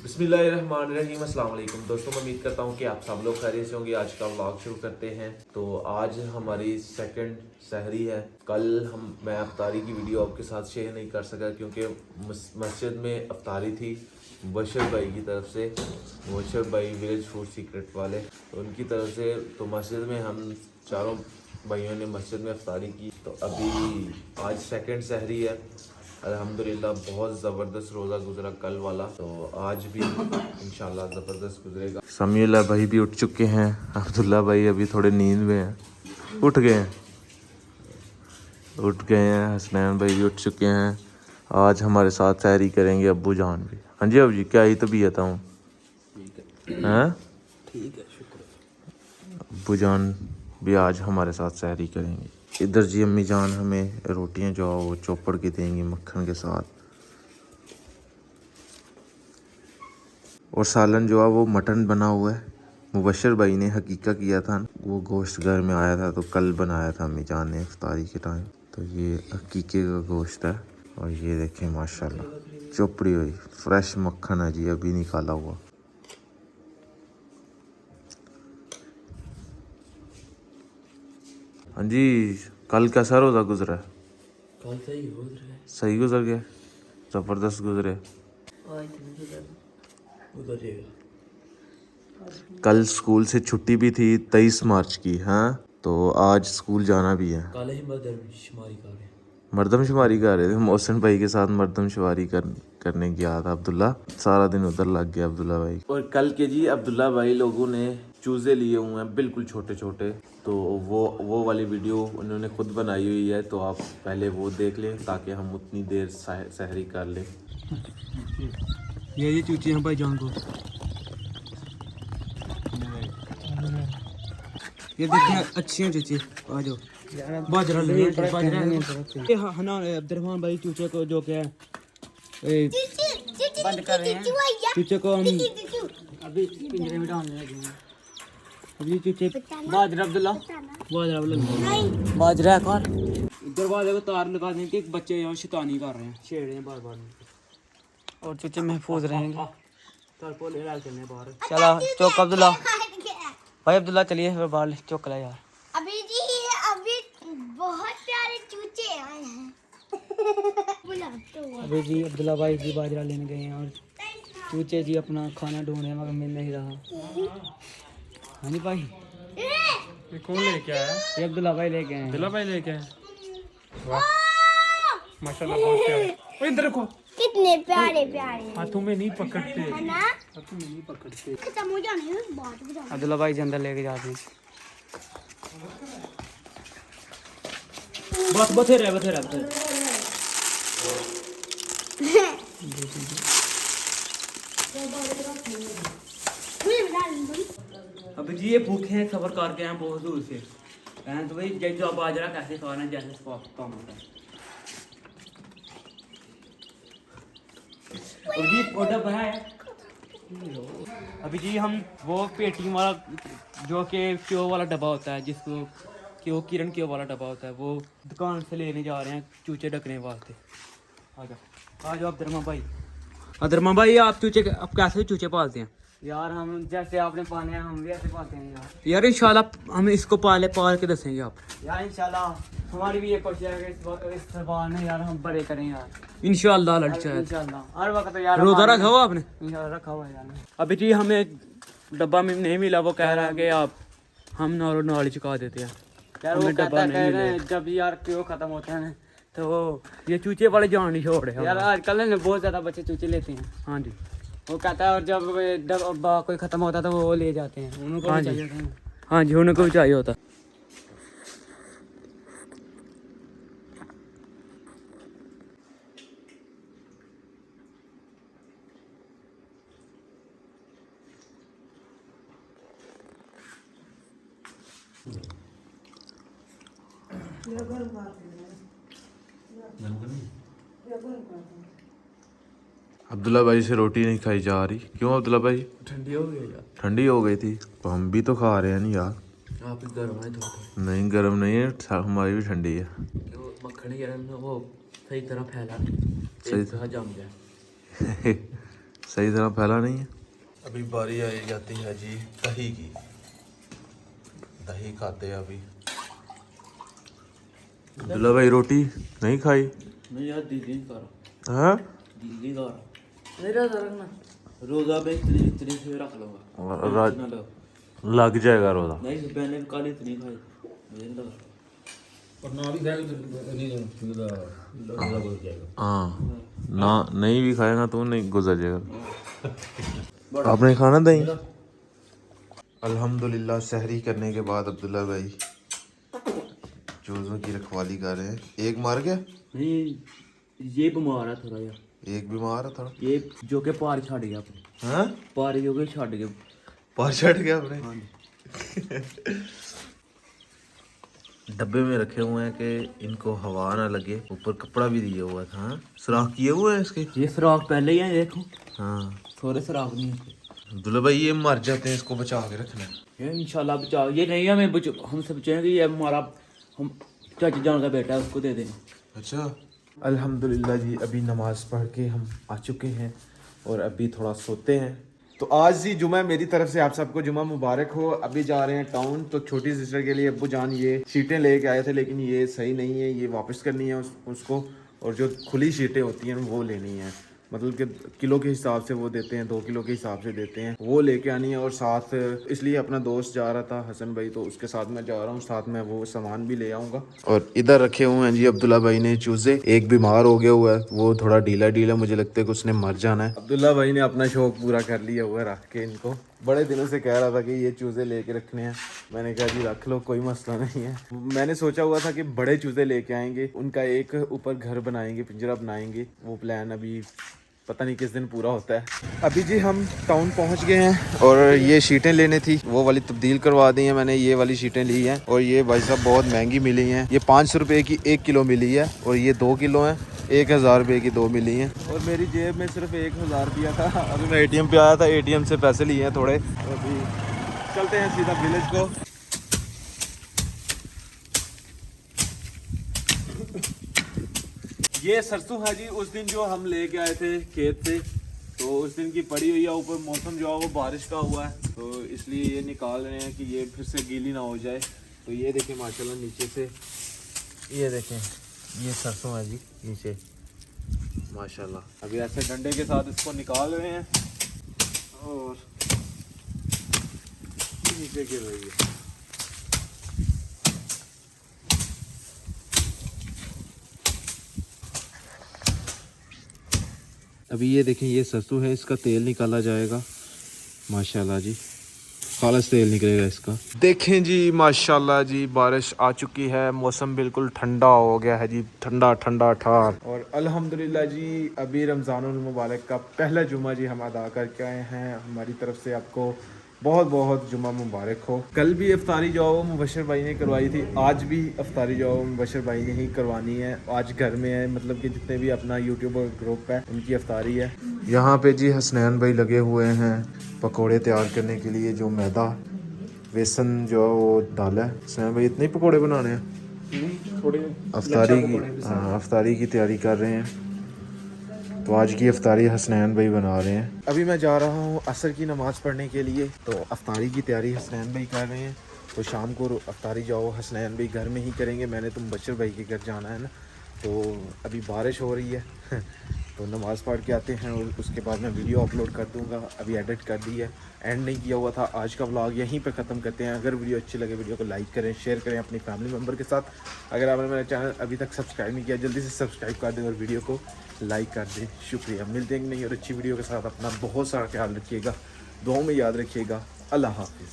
बिस्मिल्लाहिर्रहमानिर्रहीम अस्सलाम वालेकुम दोस्तों, मैं उम्मीद करता हूँ कि आप सब लोग खैरियत से होंगे। आज का व्लॉग शुरू करते हैं। तो आज हमारी सेकंड सहरी है। कल मैं अफ्तारी की वीडियो आपके साथ शेयर नहीं कर सका क्योंकि मस्जिद में अफ्तारी थी मुबशर भाई की तरफ से। मुबशर भाई विलेज फूड सीक्रेट वाले, तो उनकी तरफ से तो मस्जिद में हम चारों भाइयों ने मस्जिद में अफ्तारी की। तो अभी आज सेकंड सहरी है। अल्हम्दुलिल्लाह बहुत ज़बरदस्त रोज़ा गुजरा कल वाला, तो आज भी इंशाल्लाह ज़बरदस्त गुजरेगा। समीउल्लाह भाई भी उठ चुके हैं, अब्दुल्ला भाई अभी थोड़े नींद में हैं, उठ गए हैं। हसनैन भाई भी उठ चुके हैं। आज हमारे साथ सहरी करेंगे अब्बू जान भी। हाँ जी अब्बू जी, क्या ही तबीयत हूँ? हाँ ठीक है, शुक्र। अब्बू जान भी आज हमारे साथ सहरी करेंगे। इधर जी अम्मी जान हमें रोटियां जो वो चौपड़ के देंगी मक्खन के साथ, और सालन जो है वो मटन बना हुआ है। मुबशर भाई ने हकीका किया था, वो गोश्त घर में आया था तो कल बनाया था अम्मी जान ने इफ्तारी के टाइम। तो ये हकीके का गोश्त है, और ये देखें माशाल्लाह चौपड़ी हुई फ्रेश मक्खन है जी, अभी निकाला हुआ। हाँ जी, कल कैसा रोज़ा गुजरा? कल सही गुजर गया। सही गुजर गया, ज़बरदस्त गुजरे। कल स्कूल से छुट्टी भी थी 23 मार्च की। हाँ, तो आज स्कूल जाना भी है। कल ही मरदमशुमारी कर रहे हैं। मरदमशुमारी कर रहे थे, मोहसिन भाई के साथ मरदमशुमारी करने गया था अब्दुल्ला, सारा दिन उधर लग गया अब्दुल्ला भाई। और कल के जी अब्दुल्ला भाई लोगों ने चूज़े लिए हुए हैं बिल्कुल छोटे छोटे, तो वो वाली वीडियो उन्होंने खुद बनाई हुई है, तो आप पहले वो देख लें ताकि हम उतनी देर सहरी कर लें। ये चूचे हैं भाई जान को। ये देखिए अच्छे हैं चूचे, आ जाओ। बाजरा ले ये हनान अब्दुर्रहमान भाई चूचे को जो क्या बंद कर रहे हैं। चूचे को हम अभी पिंजरे में डालने लगे हैं। अभी चूचे बाजरा अब्दुल्ला बाजरा है कौन दरवाजे को तार लगा दें कि बच्चे यहाँ शैतानी कर रहे हैं, छेड़ रहे हैं बार बार, और चूचे महफूज रहेंगे। चला चौक अब्दुल्ला भाई, अब्दुल्ला चलिए फिर बाहर चौक ला यार। अभी बहुत प्यारे चूचे आए हैं। अभी जी अब्दुल्ला भाई जी बाजरा लेने गए हैं, और चूचे जी अपना खाना ढूंढ रहे हैं मगर मिल नहीं रहा। हाँ जी भाई, ये कौन लेके आया? ये अब्दुल्ला भाई लेके आए हैं। दिला भाई लेके आया। वाह माशाल्लाह, बहुत प्यारे। ओए इधर देखो, कितने प्यारे प्यारे हाथों में नहीं पकड़ते, है ना। हाथों में नहीं पकड़ते। खत्म हो जाने हैं, बहुत हो जाने। अब्दुल्ला भाई जी अंदर लेके जाते हैं। बस बथेरे बथेरे अभी जी ये भूखे हैं, सफर करके हैं बहुत दूर से। तो भाई जो आप बाजरा कैसे खा रहे हैं जैसे काम होता है। और जी ऑर्डर बना है। अभी जी हम वो पेटी वाला जो कि क्यो वाला डब्बा होता है, जिसको क्यो किरण क्यो वाला डब्बा होता है, वो दुकान से लेने जा रहे हैं चूचे ढकने वास्ते। आ जाओ अब्दुर्रहमान भाई। अब्दुर्रहमान भाई आप कैसे चूचे पालते हैं? यार हम जैसे आपने पाले हैं हम भी ऐसे पालते हैं यार इंशाल्लाह हम इसको पाल के दसेंगे आप यार। इंशाल्लाह हमारी भी ये कोशिश है कि इस जबान में यार हम बड़े करें यार इंशाल्लाह। इंशाल्लाह हर वक्त यार रोजा रखा हुआ आपने? इंशाल्लाह रखा हुआ है यार। अभी जी हमें डब्बा में नहीं मिला, वो कह रहा है कि आप हम नॉलेज चुका देते हैं यार। वो डब्बा नहीं मिले जब यार क्यों खत्म होते हैं तो ये चूचे वाले जान नहीं छोड़ रहे यार। आजकल बहुत ज्यादा बच्चे चूचे लेते हैं। हाँ जी, वो कहता है, और जब कोई खत्म होता है तो वो ले जाते हैं उनको। हाँ जी, हाँ जी, उनको भी चाहिए होता। अब्दुल्ला भाई से रोटी नहीं खाई जा रही, क्यों अब्दुल्ला भाई? ठंडी हो गई यार। ठंडी हो गई थी, तो हम भी तो खा रहे हैं नहीं यार। आप गर्म है थोड़ा। नहीं गर्म नहीं है, हमारी भी ठंडी है। मक्खन वो सही तरह फैला, सही तरह जम गया। सही तरह फैला नहीं है। अभी बारी आई जाती है जी दही की। दही खाते हैं अभी। अब्दुल्ला भाई रोटी नहीं खाई? नहीं यार, दीदी नहीं खा रहा, हाँ दीदी खा रहा। मेरा रखना रोजा पे इतनी से रख लूंगा, ना लो। लग जाएगा रोजा। नहीं मैंने भी काली इतनी खाई, मुझे नहीं लगा। और ना भी खाएगा तो नहीं हो जाएगा। हाँ ना नहीं भी खाएगा तो नहीं गुजर जाएगा। आपने खाना दही? अल्हम्दुलिल्लाह सहरी करने के बाद अब्दुल्ला भाई चूज़ों की रखवाली कर रहे हैं। एक मार गया? नहीं, ये बीमार है थोड़ा यार। एक बीमार है थोड़ा। ये जो के पार छड़ गया अपने। हाँ पार जो के छड़ गया। पार चढ़ गया अपने। हाँ जी। डब्बे में रखे हुए हैं कि इनको हवा ना लगे। ऊपर कपड़ा भी दिया हुआ था। हाँ सुराख किए हुए हैं इसके। ये सुराख पहले ही है, देखो हाँ थोड़े सुराख नहीं है। अब्दुल्ला भाई ये मर जाते हैं, इसको बचा के रखना है। ये इंशाल्लाह बचा, ये नहीं हमें हमसे बचाएंगे। ये हमारा हम चाचा जान का बेटा है, उसको दे देंगे। अच्छा अल्हम्दुलिल्लाह जी अभी नमाज पढ़ के हम आ चुके हैं और अभी थोड़ा सोते हैं। तो आज जी जुमा, मेरी तरफ से आप सबको जुमा मुबारक हो। अभी जा रहे हैं टाउन, तो छोटी सिस्टर के लिए अब्बू जान ये शीटें लेके आए थे, लेकिन ये सही नहीं है, ये वापस करनी है उसको। और जो खुली शीटें होती हैं वो लेनी है, मतलब कि किलो के हिसाब से वो देते हैं, 2 किलो के हिसाब से देते हैं, वो लेके आनी है। और साथ इसलिए अपना दोस्त जा रहा था हसन भाई, तो उसके साथ मैं जा रहा हूँ, साथ में वो सामान भी ले आऊँगा। और इधर रखे हुए हैं जी अब्दुल्ला भाई ने चूज़े। एक बीमार हो गया हुआ है, वो थोड़ा ढीला ढीला, मुझे लगता है कि उसने मर जाना है। अब्दुल्ला भाई ने अपना शौक पूरा कर लिया हुआ है रख के इनको। बड़े दिनों से कह रहा था कि ये चूज़े लेके रखने हैं। मैंने कहा जी रख लो, कोई मसला नहीं है। मैंने सोचा हुआ था कि बड़े चूज़े लेके आएंगे, उनका एक ऊपर घर बनाएंगे, पिंजरा बनाएंगे। वो प्लान अभी पता नहीं किस दिन पूरा होता है। अभी जी हम टाउन पहुंच गए हैं और ये शीटें लेने थी, वो वाली तब्दील करवा दी हैं मैंने। ये वाली शीटें ली हैं और ये भाई साहब बहुत महंगी मिली हैं। ये 500 रुपये की 1 किलो मिली है और ये 2 किलो हैं, 1000 रुपये की 2 मिली हैं। और मेरी जेब में सिर्फ 1000 रुपया था। अभी मैं ATM पे आया था, ATM से पैसे लिए हैं थोड़े। तो अभी चलते हैं सीधा विलेज को। ये सरसों है जी, उस दिन जो हम लेके आए थे खेत से, तो उस दिन की पड़ी हुई है। ऊपर मौसम जो है वो बारिश का हुआ है, तो इसलिए ये निकाल रहे हैं कि ये फिर से गीली ना हो जाए। तो ये देखें माशाल्लाह नीचे से, ये देखें ये सरसों है जी नीचे माशाल्लाह। अभी ऐसे डंडे के साथ इसको निकाल रहे हैं और नीचे गिर रही है। अभी ये देखें ये सरसों है, इसका तेल निकाला जाएगा माशाल्लाह जी, खालिस तेल निकलेगा इसका। देखें जी माशाल्लाह जी बारिश आ चुकी है, मौसम बिल्कुल ठंडा हो गया है जी, ठंडा ठंडा ठार। और अल्हम्दुलिल्लाह जी अभी रमज़ानुल मुबारक का पहला जुमा जी हम अदा करके आए हैं। हमारी तरफ से आपको बहुत बहुत जुमा मुबारक हो। कल भी इफ्तारी जो है वो मुबशर भाई ने करवाई थी, आज भी इफ्तारी जो है मुबशर भाई ने ही करवानी है। आज घर में है, मतलब कि जितने भी अपना यूट्यूबर ग्रुप है उनकी इफ्तारी है। यहाँ पे जी हसनैन भाई लगे हुए हैं पकोड़े तैयार करने के लिए। जो मैदा बेसन जो है वो डाला है। हसनैन भाई इतने ही पकोड़े बनाने हैं थोड़े अफ्तारी की। हाँ अफ्तारी की तैयारी कर रहे हैं, तो आज की अफ्तारी हसनैन भाई बना रहे हैं। अभी मैं जा रहा हूँ असर की नमाज़ पढ़ने के लिए, तो अफ्तारी की तैयारी हसनैन भाई कर रहे हैं। तो शाम को अफ्तारी जाओ हसनैन भाई घर में ही करेंगे, मैंने तो मुबशर भाई के घर जाना है ना। तो अभी बारिश हो रही है तो नमाज़ पढ़ के आते हैं और उसके बाद मैं वीडियो अपलोड कर दूंगा। अभी एडिट कर दी है, एंड नहीं किया हुआ था। आज का व्लॉग यहीं पे ख़त्म करते हैं। अगर वीडियो अच्छी लगे वीडियो को लाइक करें, शेयर करें अपनी फैमिली मेम्बर के साथ। अगर आपने मेरा चैनल अभी तक सब्सक्राइब नहीं किया जल्दी से सब्सक्राइब कर दें और वीडियो को लाइक कर दें। शुक्रिया। मिलते हैं नहीं और अच्छी वीडियो के साथ। अपना बहुत सारा ख्याल रखिएगा, दुआओं में याद रखिएगा। अल्लाह हाफिज़।